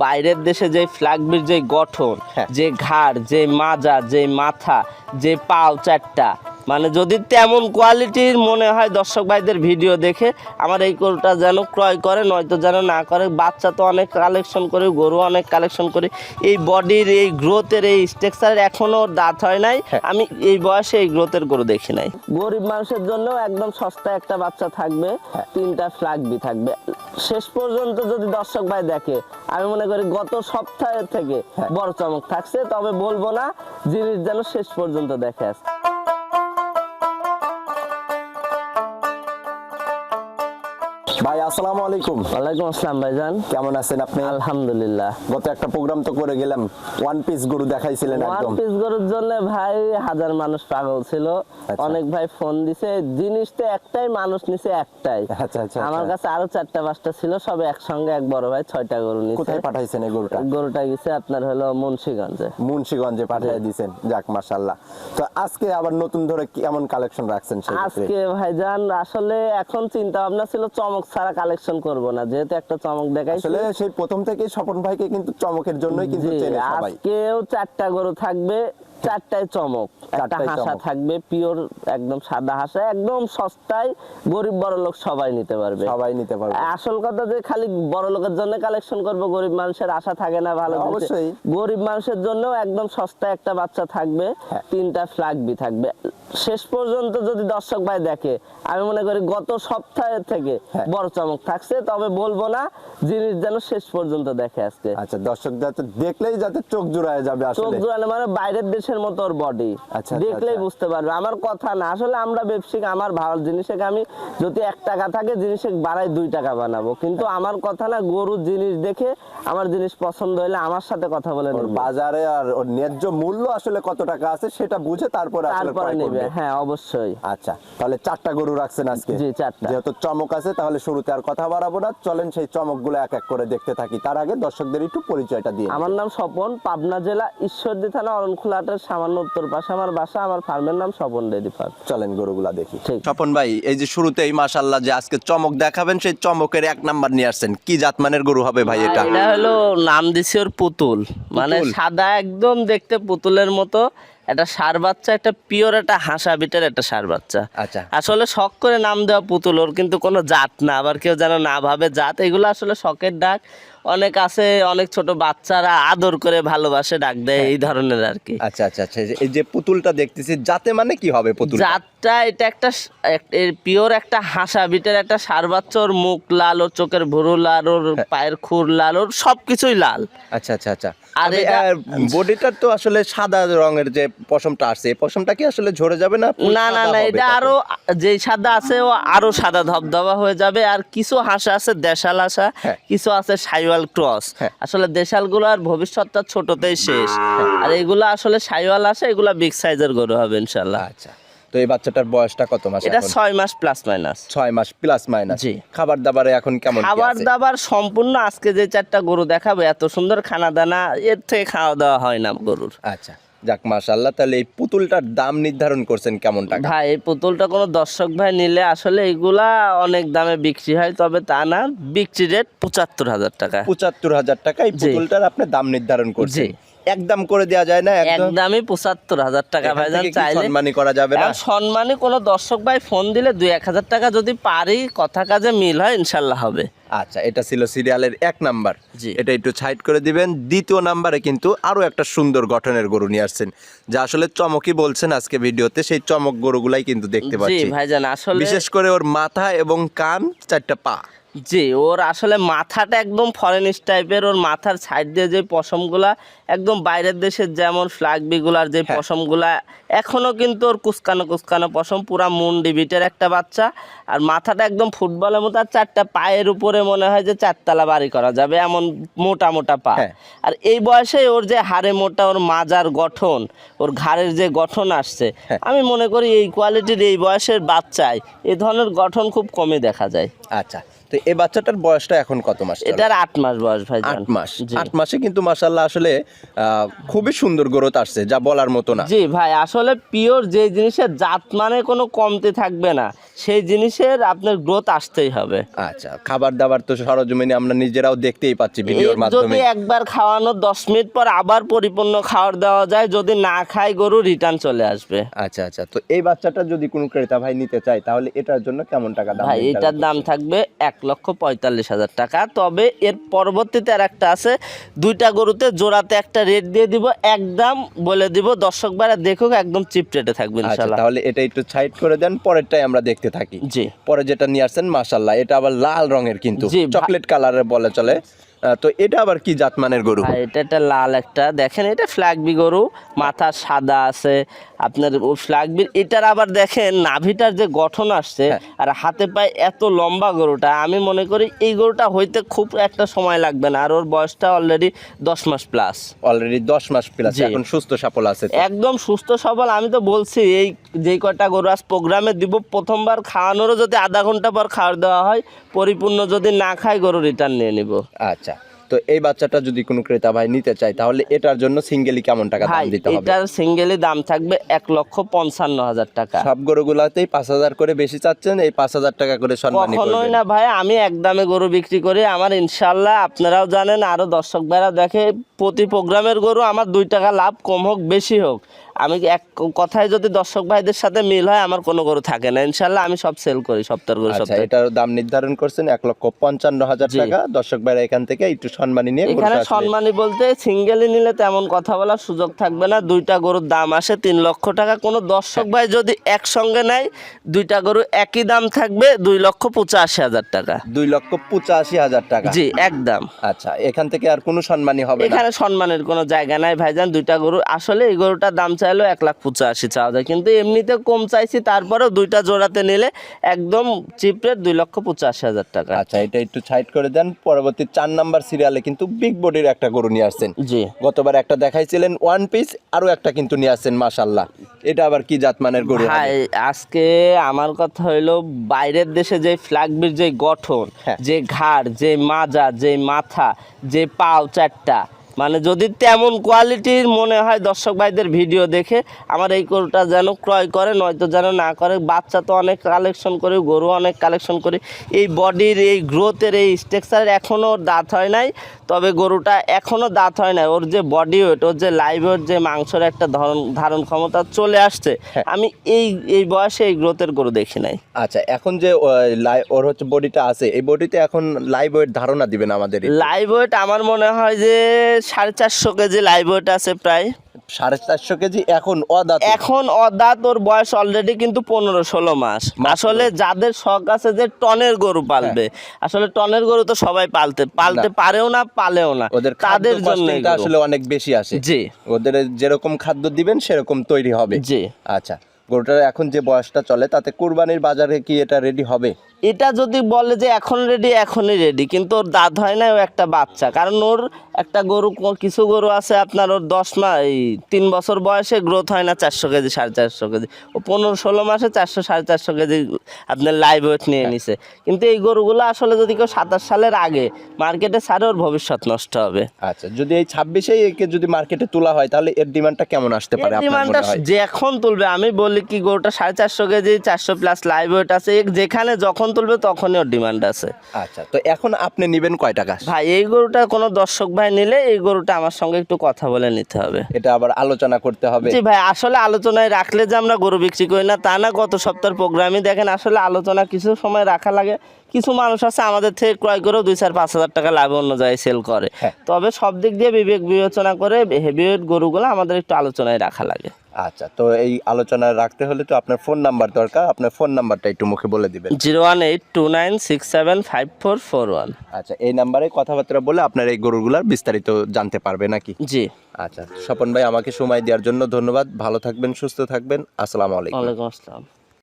বাইরের দেশে যে ফ্ল্যাগবির যে গঠন, যে ঘাড়, যে মাজা, যে মাথা, যে পাও চারটা, মানে যদি তেমন কোয়ালিটির মনে হয় দর্শক ভাইদের ভিডিও দেখে আমার এই গরুটা যেন ক্রয় করে, নয়তো যেন না করে। বাচ্চা তো অনেক কালেকশন করি, গরু অনেক কালেকশন করি, এই বডির এই গ্রোথের এই স্ট্রাকচারের এখনও দাঁত হয় নাই, আমি এই বয়সে এই গ্রোথের গরু দেখি নাই। গরিব মানুষের জন্য একদম সস্তায় একটা বাচ্চা থাকবে, 3টা ফ্ল্যাগবি থাকবে। শেষ পর্যন্ত যদি দর্শক ভাই দেখে, আমি মনে করি গত সপ্তাহের থেকে বড় চমক থাকছে, তবে বলবো না, জিনিস যেন শেষ পর্যন্ত দেখে আসে। ভাই আসসালামু আলাইকুম। ওয়ালাইকুম আসসালাম ভাইজান, কেমন আছেন আপনি? আলহামদুলিল্লাহ। গত একটা প্রোগ্রাম তো করে গেলাম, ওয়ান পিস গরু দেখাইছিলেন ওয়ান একদম। পিস গরুর জন্য ভাই হাজার মানুষ পাগল ছিল, অনেক ভাই ফোন দিছে। জিনিস তো একটাই, মানুষ নিছে একটাই। আচ্ছা আচ্ছা, আমার কাছে আরো 4টা 5টা ছিল, সব একসঙ্গে এক বড় ভাই 6টা গরু নিছে। কোথায় পাঠাইছেন এই গরুটা? গরুটা গেছে আপনার হলো মুন্সিগঞ্জে। মুন্সিগঞ্জে পাঠিয়ে দিয়েছেন, যাক মাশাআল্লাহ। তো আজকে আবার নতুন ধরে কেমন কালেকশন রাখছেন সেই ক্ষেত্রে? আজকে ভাইজান আসলে এখন চিন্তা ভাবনা ছিল চমক ছাড়া কালেকশন করব না, যেহেতু একটা চমক দেখাইছি। আসলে সেই প্রথম থেকেই স্বপন ভাইকে কিন্তু চমকের জন্যই কিন্তু চেনে সবাই। আজকেও 4টা গরু থাকবে, 4টায় চমক। একটা হাসা থাকবে, পিওর একদম সাদা হাসা, একদম সস্তায়, গরিব বড় লোক সবাই নিতে পারবে, সবাই নিতে পারবে। আসল কথা যে খালি বড় লোকের জন্য কালেকশন করব, গরিব মানুষের আশা থাকে না ভালো। অবশ্যই গরিব মানুষের জন্য একদম সস্তায় একটা বাচ্চা থাকবে, 3টা ফ্ল্যাগবি থাকবে। শেষ পর্যন্ত যদি দর্শক ভাই দেখে, আমি মনে করি গত সপ্তাহের থেকে বড় চমক থাকছে, তবে বলবো না, জিনিস যেন শেষ পর্যন্ত দেখে আজকে। আচ্ছা, দর্শক যাতে দেখলেই যাতে চোখ জুড়ায় যাবে। চোখ আসলে জুড়ানো মানে বাইরের দেশের মতো ওর বডি, দেখলেই বুঝতে পারবে। আমার কথা না, আসলে আমরা ব্যবসায়িক, আমার ভালো জিনিসে আমি যদি 1 টাকা থাকে জিনিসে বাড়াই 2 টাকা বানাবো, কিন্তু আমার কথা না, গরুর জিনিস দেখে আমার জিনিস পছন্দ হলে আমার সাথে কথা বলে নেবে। বাজারে আর ওর ন্যায্য মূল্য আসলে কত টাকা আছে সেটা বুঝে তারপরে নেবে। হ্যাঁ অবশ্যই। আচ্ছা, তাহলে 4টা গরু রাখছেন আজকে? জি 4টা। যেহেতু চমক আছে, তাহলে শুরুতে আর কথা বাড়াবো না, চলেন সেই চমকগুলো এক এক করে দেখতে থাকি। তার আগে দর্শকদের একটু পরিচয়টা দিয়ে। আমার নাম স্বপন, পাবনা জেলা ঈশ্বরদী থানা অরণখোলাহাটের সামান্য উত্তর পাশে আমার বাসা। আমার ফার্মের নাম স্বপন ডেইরি ফার্ম। চলেন গরুগুলা দেখি। স্বপন ভাই, এই যে শুরুতেই মাশাআল্লাহ যে আজকে চমক দেখাবেন, সেই চমকের 1 নাম্বার নিয়ে আসছেন। কি জাতমানের গরু হবে ভাই এটা? এটা হলো নাম দিছি ওর পুতুল, মানে সাদা একদম দেখতে পুতুলের মতো। একটা ষাঁড় বাচ্চা, একটা পিওর একটা হাসা বিটের একটা ষাঁড় বাচ্চা। আচ্ছা, আসলে শখ করে নাম দেওয়া পুতুল, ওর কিন্তু কোনো জাত না, আবার কেউ যেন না ভাবে জাত। এগুলো আসলে শখের ডাক। অনেক আছে, অনেক ছোট বাচ্চারা আদর করে ভালোবাসে ডাক দেয়, এই ধরনের আর কি। আচ্ছা আচ্ছা আচ্ছা, এই যে পুতুলটা দেখতেছি, জাতে মানে কি হবে পুতুল? জাতটা এটা একটা পিওর একটা হাসা বিটের একটা ষাঁড় বাচ্চা। ওর মুখ লাল, ওর চোখের ভুরু লাল, ওর পায়ের খুর লাল, ওর সবকিছুই লাল। আচ্ছা আচ্ছা আচ্ছা। আর বডিটার তো আসলে সাদা রঙের যে পশমটা আছে, এই পশমটা কি আসলে ঝরে যাবে না? না না না, এটা আরো যে সাদা আছে ও আরো সাদা ধবধবা হয়ে যাবে। আর কিছু হাঁস আছে দেশাল হাঁসা, কিছু আছে সাইওয়াল ক্রস। আসলে দেশাল গুলো আর ভবিষ্যৎটা ছোটতেই শেষ, আর এগুলো আসলে সাইওয়াল হাঁস, এগুলো বিগ সাইজের গরু হবে ইনশাআল্লাহ। আচ্ছা, তো এই বাচ্চাটার বয়সটা কত মাস? এটা 6 মাস প্লাস মাইনাস। 6 মাস প্লাস মাইনাস। জি। খাবার দাবারে এখন কেমন? খাবার দাবার সম্পূর্ণ, আজকে যে 4টা গরু দেখাবো এত সুন্দর খানা দানা, এর থেকে খাওয়া দাওয়া হয় না গরুর। আচ্ছা, যাক মাশাআল্লাহ। তাহলে এই পুতুলটার দাম নির্ধারণ করছেন কেমন টাকা? ভাই এই পুতুলটা কোনো দর্শক ভাই নিলে আসলে এগুলা অনেক দামে বিক্রি হয়, তবে তা না, বিক্রি রেট 75,000 টাকা। 75,000 টাকা এই পুতুলটার আপনি দাম নির্ধারণ করছেন? একদম করে দেওয়া যায় না? একদমই 75,000 টাকা ভাইজান। চাইলে সম্মানী করা যাবে না? সম্মানী কোনো দর্শক ভাই ফোন দিলে 2-1,000 টাকা যদি পারি, কথা কাজে মিল হয়, ইনশাল্লাহ হবে। আচ্ছা, এটা ছিল সিরিয়ালের 1 নাম্বার। জি। এটা একটু সাইড করে দিবেন। দ্বিতীয় নাম্বারে কিন্তু আরো একটা সুন্দর গঠনের গরু নিয়ে আসছেন, যা আসলে চমকই বলছেন আজকে ভিডিওতে। সেই চমক গরুগুলাই কিন্তু দেখতে পাচ্ছি। জি ভাইজান, আসলে বিশেষ করে ওর মাথা এবং কান, 4টা পা। জি, ওর আসলে মাথাটা একদম ফরেনিস্ট টাইপের। ওর মাথার সাইড দিয়ে যে পশমগুলা একদম বাইরের দেশের যেমন ফ্ল্যাগবিগুলার যে পশমগুলা, এখনো কিন্তু ওর কুচকানো কুচকানো পশম, পুরা মুন্ডি বিটের একটা বাচ্চা। আর মাথাটা একদম ফুটবলের মতো, আর 4টা পায়ের উপরে মনে হয় যে 4 তলা বাড়ি করা যাবে, এমন মোটা মোটা পা। আর এই বয়সে ওর যে হাড়ে মোটা, ওর মাজার গঠন, ওর ঘাড়ের যে গঠন আসছে, আমি মনে করি এই কোয়ালিটির এই বয়সের বাচ্চায় এই ধরনের গঠন খুব কমই দেখা যায়। আচ্ছা, তো এই বাচ্চাটার বয়সটা এখন কত মাস চলে? এটার 8 মাস বয়স ভাই। 8 মাস। 8 মাসে কিন্তু মাশাআল্লাহ আসলে খুবই সুন্দর গ্রোথ আসছে, যা বলার মতো না। জি ভাই, আসলে পিওর যে জিনিসের জাত মানে কোনো কমতি থাকবে না, সেই জিনিসের আপনার গ্রোথ আসতেই হবে। আচ্ছা, খাবার দাবার তো সরজমিনে আমরা নিজেরাও দেখতেই পাচ্ছি ভিডিওর মাধ্যমে। যদি একবার খাওয়ানো 10 মিনিট পর আবার পরিপূর্ণ খাবার দেওয়া যায়, যদি না খায় গরু রিটার্ন চলে আসবে। আচ্ছা আচ্ছা, তো এই বাচ্চাটা যদি কোনো ক্রেতা ভাই নিতে চায় তাহলে এটার জন্য কেমন টাকা দাম? ভাই এটার দাম থাকবে 1,45,000 টাকা। তবে এর পরবর্তীতে আর একটা আছে, 2টা গরুতে জোড়াতে একটা রেট দিয়ে দিব, একদম বলে দিব, দর্শক ভাইরা দেখুক, একদম চিপ রেটে থাকবে আচ্ছা, ইনশাআল্লাহ। তাহলে এটা একটু সাইড করে দেন, পরেরটাই আমরা দেখতে থাকি। জি। পরে যেটা নিয়ে আসছেন মাশাআল্লাহ, এটা আবার লাল রঙের, কিন্তু জি, চকলেট কালারের বলে চলে। তো এটা আবার কি জাতমানের গরু? ভাই এটা একটা লাল একটা, দেখেন এটা ফ্ল্যাগবি গরু, মাথা সাদা আছে আপনার ফ্ল্যাগবি। এটার আবার দেখেন নাভিটার যে গঠন আসছে, আর হাতে পায়ে এত লম্বা গরুটা, আমি মনে করি এই গরুটা হইতে খুব একটা সময় লাগবে না। আর ওর বয়সটা অলরেডি 10 মাস প্লাস। অলরেডি 10 মাস প্লাস, জি। এখন সুস্থ সবল আছে তো? একদম সুস্থ সবল। আমি তো বলছি এই যেই কয়টা গরু আজ প্রোগ্রামে দিব, প্রথমবার খাওয়ানোরও যদি আধা ঘন্টা পর খাওয়ার দেওয়া হয়, পরিপূর্ণ যদি না খায় গরু রিটার্ন নিয়ে নিব। আচ্ছা, তো এই বাচ্চাটা যদি কোনো ক্রেতা ভাই নিতে চায় তাহলে এটার জন্য সিঙ্গেলি কেমন টাকা দাম ভাই দিতে হবে? এটার সিঙ্গেলি দাম থাকবে 1,55,000 টাকা। সব গরুগুলাতেই 5,000 করে বেশি চাচ্ছেন, এই 5,000 টাকা করে সম্মানী কখনোই করবেন? না ভাই, আমি একদমে গরু বিক্রি করি। আমার ইনশাল্লাহ আপনারাও জানেন, আরো দর্শক ভাইরা দেখে, প্রতি প্রোগ্রামের গরু আমার 2 টাকা লাভ কম হোক বেশি হোক, আমি এক কথায় যদি দর্শক ভাইদের সাথে মিল হয়, আমার কোনো গরু থাকে না। ইনশাল্লাহ আমি সব সেল করি সপ্তাহের গরু আচ্ছা, সপ্তাহে। এটার দাম নির্ধারণ করছেন 1,55,000 জি। টাকা। দর্শক ভাইরা এখান থেকে একটু সম্মানী নিয়ে এখানে গরুটা আসলে- সম্মানী বলতে সিঙ্গেলি নিলে তেমন কথা বলার সুযোগ থাকবে না। 2টা গরুর দাম আসে 3 লক্ষ টাকা। কোনো দর্শক ভাই যদি একসঙ্গে নেয়, 2টা গরু একই দাম থাকবে 2,85,000 টাকা। 2,85,000 টাকা। জি একদম। আচ্ছা, এখান থেকে আর কোনো সম্মানী হবে না? এখানে সম্মানের কোনো জায়গা নাই ভাইজান। 2টা গরু আসলে, এই গরুটার দাম চাইলো 1,85,000 চাওয়া যায়, কিন্তু এমনিতে কম চাইছি, তারপরেও 2টা জোড়াতে নিলে একদম চিপ রেট 2,85,000 টাকা। আচ্ছা, এটা একটু সাইড করে দেন। পরবর্তী 4 নাম্বার সিরিয়ালে কিন্তু বিগ বডির একটা গরু নিয়ে আসছেন। জি। গতবার একটা দেখাইছিলেন ওয়ান পিস, আরো একটা কিন্তু নিয়ে আসছেন মাশাআল্লাহ। এটা আবার কি জাতমানের গরু হবে? ভাই আজকে আমার কথা হইলো, বাইরের দেশে যে ফ্ল্যাগবির যে গঠন, হ্যাঁ। যে ঘাড়, যে মাজা, যে মাথা, যে পাও চারটা, মানে যদি তেমন কোয়ালিটির মনে হয় দর্শক ভাইদের ভিডিও দেখে, আমার এই গরুটা যেন ক্রয় করে, নয়তো যেন না করে। বাচ্চা তো অনেক কালেকশন করি, গরু অনেক কালেকশন করি। এই বডির এই গ্রোথের এই স্ট্রাকচারের এখনও দাঁত হয় নাই, তবে গরুটা এখনও দাঁত হয় নাই। ওর যে বডি ওয়েট, ওর যে লাইভ ওয়েট, যে মাংসের একটা ধারণ ক্ষমতা চলে আসছে, আমি এই বয়সে এই গ্রোথের গরু দেখি নাই। আচ্ছা, এখন যে ওর হচ্ছে বডিটা আছে, এই বডিতে এখন লাইভ ওয়েট ধারণা দিবেন আমাদের? লাইভ ওয়েট আমার মনে হয় যে 450 কেজি লাইভ ওয়েট আছে প্রায়। 450 কেজি এখন অদাঁত? এখন অদাঁত, ওর বয়স অলরেডি কিন্তু 15-16 মাস। আসলে যাদের শখ আছে যে টনের গরু পালবে, আসলে টনের গরু তো সবাই পালতে পারেও না, পালেও না, ওদের তাদের জন্য আসলে অনেক বেশি আসে। জি। ওদের যেরকম খাদ্য দিবেন সেরকম তৈরি হবে। জি। আচ্ছা, গরুটার এখন যে বয়সটা চলে, তাতে কুরবানির বাজারে কি এটা রেডি হবে? এটা যদি বলে যে এখন রেডি, এখনই রেডি, কিন্তু ওর দাঁত হয় না, ও একটা বাচ্চা। কারণ ওর একটা গরু, কিছু গরু আছে আপনার, ওর 10 মাস, এই 3 বছর বয়সে গ্রোথ হয় না 400 কেজি, 450 কেজি। ও 15-16 মাসে 400-450 কেজি আপনার লাইভ ওয়েট নিয়ে নিছে। কিন্তু এই গরুগুলো আসলে যদি কেউ 27 সালের আগে মার্কেটে ছাড়ে, ওর ভবিষ্যৎ নষ্ট হবে। আচ্ছা, যদি এই 26-এই একে যদি মার্কেটে তোলা হয়, তাহলে এর ডিমান্ডটা কেমন আসতে পারে আপনার ডিমান্ডটা মনে হয়? যে এখন তুলবে, আমি বলি কি গরুটা 450 কেজি, 400 প্লাস লাইভ ওয়েট আছে, যেখানে যখন তুলবে তখনই ওর ডিমান্ড আছে। আচ্ছা, তো এখন আপনি নেবেন কয় টাকা? ভাই এই গরুটা কোনো দর্শক ভাই নিলে, এই গরুটা আমার সঙ্গে একটু কথা বলে নিতে হবে। এটা আবার আলোচনা করতে হবে? জি ভাই, আসলে আলোচনায় রাখলে যে আমরা গরু বিক্রি করি না তা না। গত সপ্তাহের প্রোগ্রামে দেখেন, আসলে আলোচনা কিছু সময় রাখা লাগে। কিছু মানুষ আছে আমাদের থেকে ক্রয় করেও 2-4-5 হাজার টাকা লাভে অন্য জায়গায় সেল করে। তবে সব দিক দিয়ে বিবেক বিবেচনা করে হেভিওয়েট গরুগুলো আমাদের একটু আলোচনায় রাখা লাগে। আচ্ছা, তো এই আলোচনা রাখতে হলে তো আপনার ফোন নাম্বার দরকার। আপনার ফোন নাম্বারটা একটু মুখে বলে দিবেন। 01829675441। আচ্ছা, এই নাম্বারে কথাবার্তা বলে আপনার এই গরুগুলার বিস্তারিত জানতে পারবে নাকি? জি। আচ্ছা, স্বপন ভাই, আমাকে সময় দেওয়ার জন্য ধন্যবাদ। ভালো থাকবেন, সুস্থ থাকবেন। আসসালামু আলাইকুম। ওয়ালাইকুম আসসালাম।